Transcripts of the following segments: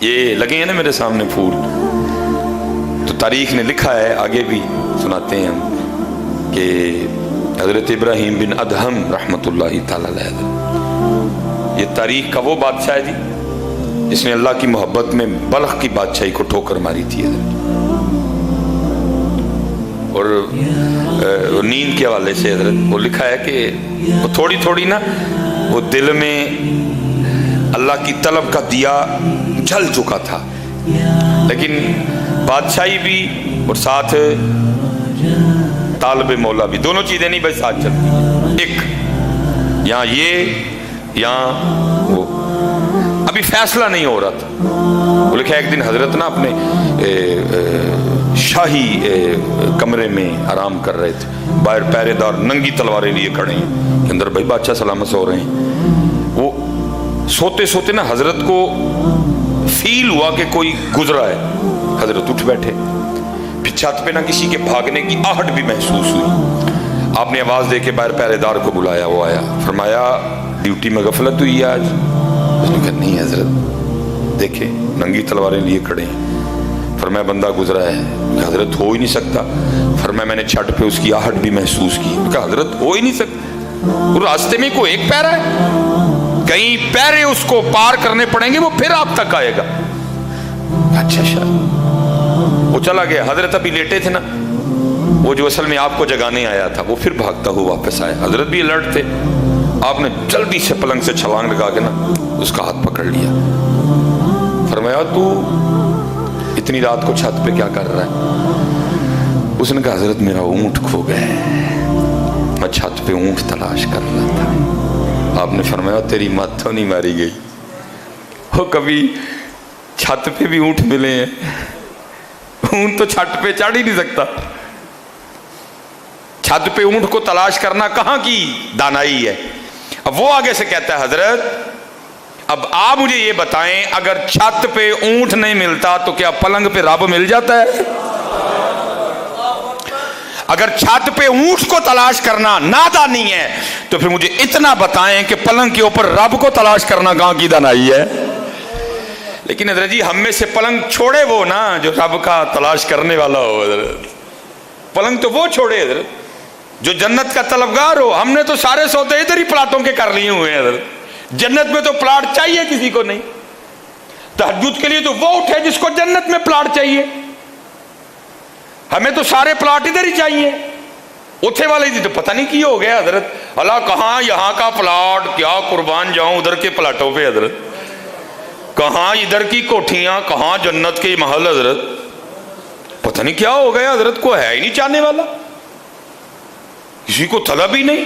ये लगे हैं ना मेरे सामने फूल, तो तारीख ने लिखा है, आगे भी सुनाते हैं हम कि हज़रत इब्राहीम बिन अदहम रहमतुल्लाहि ताला अलैह, ये तारीख का वो बादशाह है जी जिसने अल्लाह की मोहब्बत में बल्ख की बादशाही को ठोकर मारी थी। और नींद के हवाले से हजरत वो लिखा है कि वो थोड़ी थोड़ी ना वो दिल में अल्लाह की तलब का दिया जल चुका था, लेकिन बादशाही भी और साथ तालब मौला भी, दोनों चीज़ें नहीं भाई साथ चलती। एक यहाँ ये यहाँ वो, अभी फैसला नहीं हो रहा था। वो लिखा एक दिन हजरत ना अपने शाही कमरे में आराम कर रहे थे, बाहर पहरेदार नंगी तलवारें लिए खड़े हैं, अंदर भाई बादशाह सलामत सो रहे हैं। वो सोते सोते ना हजरत को फील हुआ कि कोई गुजरा है। हजरत उठ बैठे, फिर छत पे ना किसी के भागने की आहट भी महसूस हुई। आपने आवाज दे के बाहर पहरेदार को बुलाया, वो आया, फरमाया ड्यूटी में गफलत हुई है आज? उसने कहा नहीं हजरत, देखे नंगी तलवारें लिए खड़े हैं। फरमाया बंदा गुजरा है? हजरत हो ही नहीं सकता। फरमाया मैंने छत पे उसकी आहट भी महसूस की। कहा हजरत हो ही नहीं सकता, वो रास्ते में कोई एक पैरा है, कई पैरे उसको पार करने पड़ेंगे, वो फिर आप तक आएगा। अच्छा शायद वो चला गया। हजरत अभी लेटे थे ना, वो जो असल में आपको जगाने आया था वो फिर भागता हुआ वापस आया। हजरत भी अलर्ट थे। आपने जल्दी से पलंग से छलांग लगा के ना उसका हाथ पकड़ लिया। फरमाया तू इतनी रात को छत पे क्या कर रहा है? उसने कहा हजरत मेरा ऊंट खो गया है, मैं छत पे ऊंट तलाश कर रहा था। आपने फरमाया तेरी मत तो नहीं मारी गई हो, कभी छत पे भी ऊंट मिले हैं, ऊंट तो छत पे चढ़ ही नहीं सकता। छत पे ऊंट को तलाश करना कहाँ की दानाई है। अब वो आगे से कहता है हजरत अब आप मुझे ये बताएं, अगर छत पे ऊंट नहीं मिलता तो क्या पलंग पे रब मिल जाता है? अगर छत पे ऊंट को तलाश करना नादानी है तो फिर मुझे इतना बताएं कि पलंग के ऊपर रब को तलाश करना कहां की दानाई है। लेकिन हजरत जी हम में से पलंग छोड़े वो ना जो रब का तलाश करने वाला हो। हजरत पलंग तो वो छोड़े हजरत जो जन्नत का तलबगार हो। हमने तो सारे सौदे इधर ही प्लाटों के कर लिए हुए हैं हजरत। जन्नत में तो प्लाट चाहिए किसी को नहीं। तहज्जुद के लिए तो वो उठे जिसको जन्नत में प्लाट चाहिए। हमें तो सारे प्लाट इधर ही चाहिए। उठे वाले जी तो पता नहीं की हो गया हजरत, अल्लाह कहाँ यहाँ का प्लाट, क्या कुर्बान जाऊं उधर के प्लाटों पे हजरत, कहाँ इधर की कोठियां, कहाँ जन्नत के महल हजरत, पता नहीं क्या हो गया हजरत। को है ही नहीं चाहने वाला, किसी को तलब ही नहीं,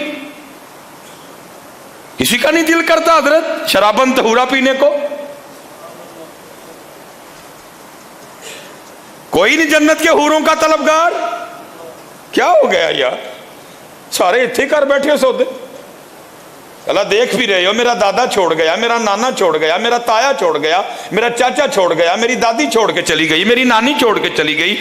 किसी का नहीं दिल करता हजरत शराबन तहूरा पीने को। कोई नहीं जन्नत के हूरों का तलबगार। क्या हो गया यार, सारे इत्थे कर बैठे सौदे। अल्लाह देख भी रहे हो, मेरा दादा छोड़ गया, मेरा नाना छोड़ गया, मेरा ताया छोड़ गया, मेरा चाचा छोड़ गया, मेरी दादी छोड़ के चली गई, मेरी नानी छोड़ के चली गई,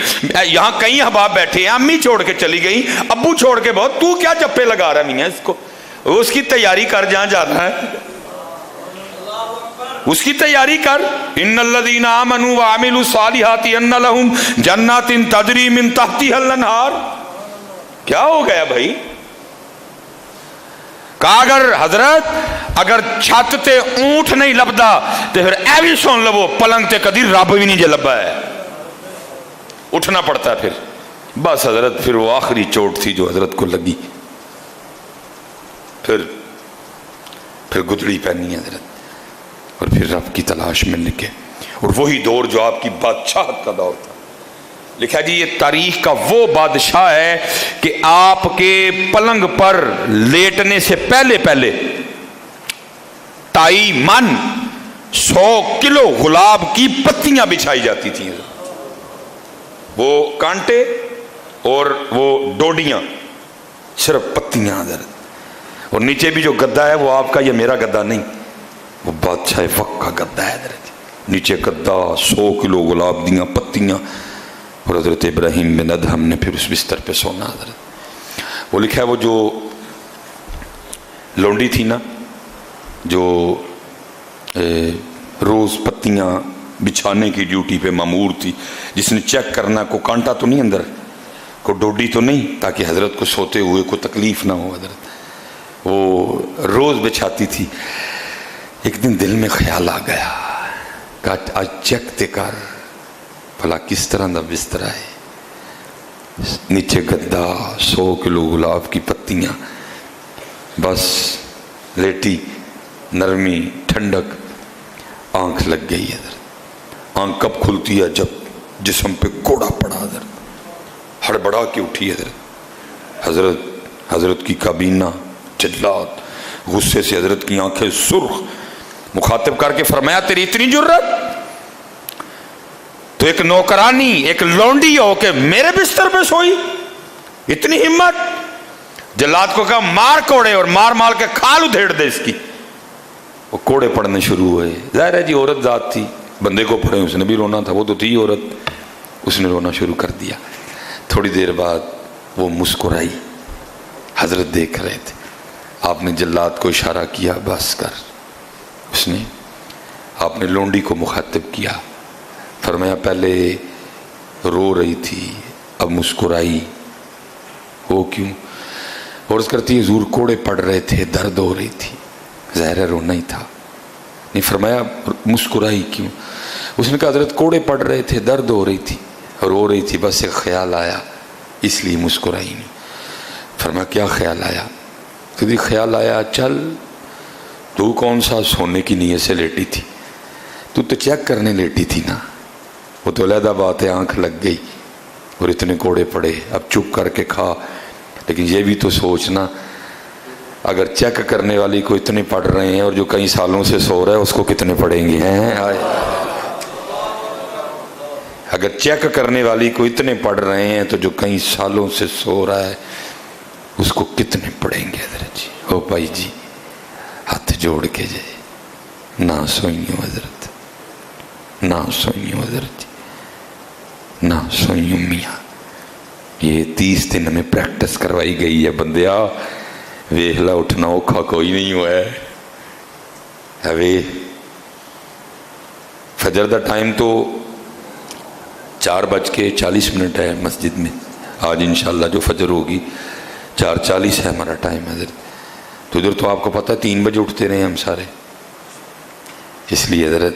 यहाँ कई अहबाब बैठे हैं, अम्मी छोड़ के चली गई, अब्बू छोड़ के बहुत, तू क्या चप्पे लगा रहा नहीं है इसको? उसकी तैयारी कर जहां जाना है, उसकी तैयारी कर। इन्नल्लज़ीना आमनू व अमिलु सालिहाति अन्न लहुम जन्नातिन तजरी मिन तहतिहल अनहार। क्या हो गया भाई? कहा अगर हजरत अगर छत ते ऊंट नहीं लभदा तो फिर ऐ भी सुन लवो पलंग ते कदी रब भी नहीं जे लभा है। उठना पड़ता है फिर। बस हजरत फिर वो आखिरी चोट थी जो हजरत को लगी। फिर गुदड़ी पहनी है हजरत और फिर रब की तलाश में निकले। और वही दौर जो आपकी बादशाहत का दौर था। लिखा जी ये तारीख का वो बादशाह है कि आपके पलंग पर लेटने से पहले पहले ताई मन 100 किलो गुलाब की पत्तियां बिछाई जाती थी। वो कांटे और वो डोडियां, सिर्फ पत्तियां हजरत। और नीचे भी जो गद्दा है वो आपका या मेरा गद्दा नहीं, वो बादशाह वक्त का गद्दा है हजरत। नीचे गद्दा, 100 किलो गुलाब दियाँ पत्तियाँ। और हजरत इब्राहीम बिन अदहम ने फिर उस बिस्तर पे सोना हजरत। वो लिखा है वो जो लौंडी थी ना जो रोज़ पत्तियाँ बिछाने की ड्यूटी पे मामूर थी, जिसने चेक करना को कांटा तो नहीं अंदर, को डोडी तो नहीं, ताकि हजरत को सोते हुए कोई तकलीफ ना हो। हजरत वो रोज बिछाती थी। एक दिन दिल में ख्याल आ गया, कहा आज चेक ते कर भला किस तरह का बिस्तरा है, नीचे गद्दा, 100 किलो गुलाब की पत्तियां, बस लेटी, नरमी, ठंडक, आंख लग गई है। आंख कब खुलती है? जब जिस्म पे कोड़ा पड़ा। हजरत हड़बड़ा के उठी। हजरत की काबीना, चिल्लात, गुस्से से हजरत की आंखें सुर्ख, मुखातिब करके फरमाया तेरी इतनी जुर्रत, तो एक नौकरानी, एक लौंडी हो के मेरे बिस्तर पे सोई, इतनी हिम्मत। जल्लाद को कहा मार कोड़े, और मार मार के खाल उधेड़ दे इसकी। वो कोड़े पड़ने शुरू हुए। जाहिर है जी औरत जात थी, बंदे को पड़े, उसने भी रोना था, वो तो थी औरत, उसने रोना शुरू कर दिया। थोड़ी देर बाद वो मुस्कुराई। हजरत देख रहे थे। आपने जल्लाद को इशारा किया बस कर। उसने आपने लोंडी को मुखातिब किया, फरमाया पहले रो रही थी अब मुस्कुराई, वो क्यों? और उस करती हुजूर कोड़े पड़ रहे थे, दर्द हो रही थी, ज़ाहिर है रोना ही था। नहीं, फरमाया मुस्कुराई क्यों? उसने कहा हजरत कोड़े पड़ रहे थे, दर्द हो रही थी, रो रही थी, बस एक ख्याल आया इसलिए मुस्कुराई नहीं। फरमाया क्या ख्याल आया? तो ख्याल आया चल तू कौन सा सोने की नीयत से लेटी थी, तू तो चेक करने लेटी थी ना, वो तो अलहदा बात है, आंख लग गई और इतने कोड़े पड़े, अब चुप करके खा। लेकिन ये भी तो सोचना, अगर चेक करने वाली को इतने पड़ रहे हैं और जो कई सालों से सो रहा है उसको कितने पड़ेंगे हैं? अगर चेक करने वाली को इतने पड़ रहे हैं तो जो कई सालों से सो रहा है उसको कितने पड़ेंगे? हजरत जी, ओ भाई जी, हाथ जोड़ के जाए, ना सोइयो हजरत, ना सोइयो हजरत जी, ना सोइयो मियाँ। ये 30 दिन में प्रैक्टिस करवाई गई है बंदिया, वेखला उठना औखा कोई नहीं हुआ है। अवे फजर का टाइम तो 4:40 है मस्जिद में, आज इंशाल्लाह जो फजर होगी 4:40 है हमारा टाइम हजरत। तो इधर तो आपको पता है 3 बजे उठते रहे हम सारे, इसलिए हजरत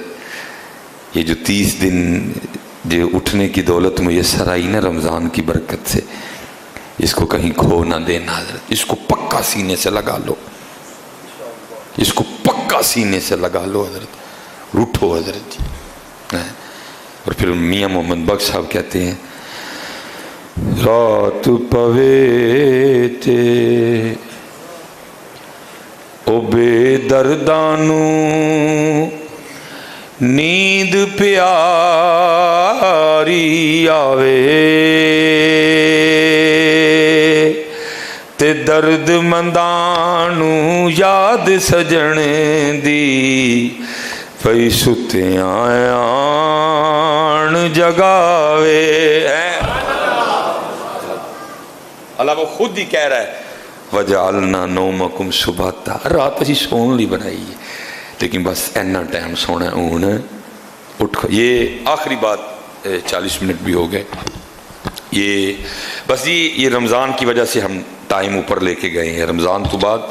ये जो 30 दिन जो उठने की दौलत मुयसर आई ना रमज़ान की बरकत से, इसको कहीं खो ना देना हजरत। इसको पक्का सीने से लगा लो, इसको पक्का सीने से लगा लो हजरत, रूठो हजरत जी। और फिर मियाँ मोहम्मद बख्श साहब कहते हैं रात पवे ते ओ बेदर्दानू नींद प्यारी आवे ते दर्द मंदानू याद सजण दी पई सुत्या आण जगावे। अल्लाह वो खुद ही कह रहा है वजालना नौमकुम सुबाता, रात असी सोन ली बनाई है, लेकिन बस इन्ना टाइम सोना हूँ उठ। ये आखिरी बात, 40 मिनट भी हो गए। ये बस ये रमज़ान की वजह से हम टाइम ऊपर लेके गए हैं। रमज़ान तो बाद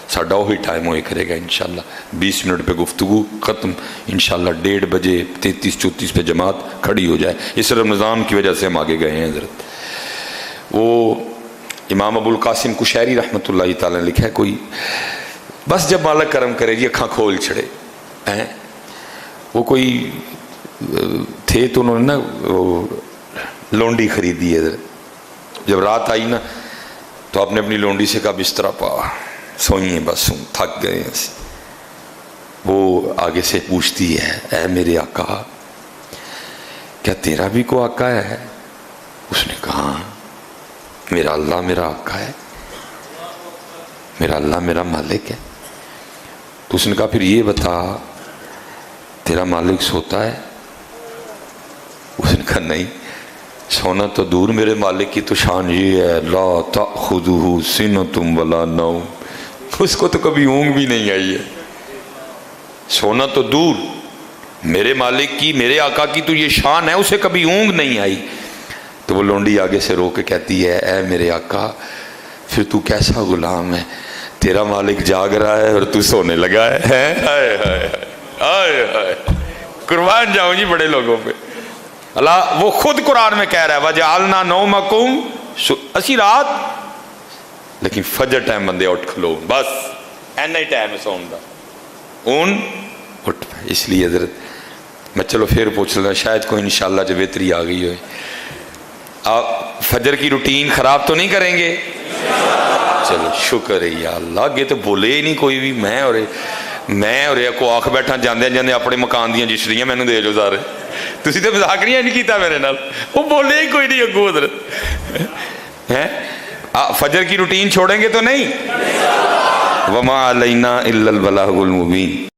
साडा वही टाइम हो करेगा इंशाल्लाह, 20 मिनट पे गुफ्तगू ख़त्म, इंशाल्लाह 1:30 बजे 33-34 पे जमात खड़ी हो जाए। इस रमज़ान की वजह से हम आगे गए हैं हज़रत। वो इमाम अबुल कासिम कुशैरी रहमतुल्लाह तआला ने लिखा है, कोई बस जब मालिक करम करे जी अखा खोल छड़े हैं, वो कोई थे तो उन्होंने ना वो लौंडी खरीदी है। जब रात आई ना तो आपने अपनी लौंडी से कहा बिस्तरा पा सोइए, बस थक गए। वो आगे से पूछती है ऐ मेरे आका, क्या तेरा भी को आका है? उसने कहा मेरा अल्लाह मेरा आका है, मेरा अल्लाह मेरा मालिक है। तो उसने कहा फिर ये बता तेरा मालिक सोता है? उसने कहा नहीं, सोना तो दूर, मेरे मालिक की तो शान ये है ला ताखुदुहु सिनतुम वला नौम, उसको तो कभी ऊँग भी नहीं आई है। सोना तो दूर, میرے मालिक की, मेरे आका की तो ये शान है, उसे कभी ऊँग नहीं आई। तो वो लोंडी आगे से रो के कहती है, ऐ मेरे आका फिर तू कैसा गुलाम है, तेरा मालिक जाग रहा है और तू सोने लगा है। हाय हाय हाय हाय, कुर्बान जाऊं जी बड़े लोगों पे। अल्लाह वो खुद कुरान में कह रहा है, वजअलना नौमकुम, असी रात लेकिन फजर टाइम बंदे उठ खलो, बस एना ही टाइम है सोने का, हूं उठ पाए। इसलिए हजरत मैं चलो फिर पूछ लेना, शायद कोई इंशाल्लाह जो बेहतरी आ गई हो। आप फजर की रूटीन खराब तो नहीं करेंगे? चलो शुक्र है या अल्लाह, अगे तो बोले ही नहीं कोई भी। मैं और को आख बैठा जाते जाते अपने मकान दी रजिस्ट्रियां मैनू दे जो सारे, तुसी तो मजाक नहीं किया मेरे नाल, वो बोले ही कोई नहीं अगू उधर है। फजर की रूटीन छोड़ेंगे तो नहीं? वमा अलैना इल्लल बलागुल मुबीन।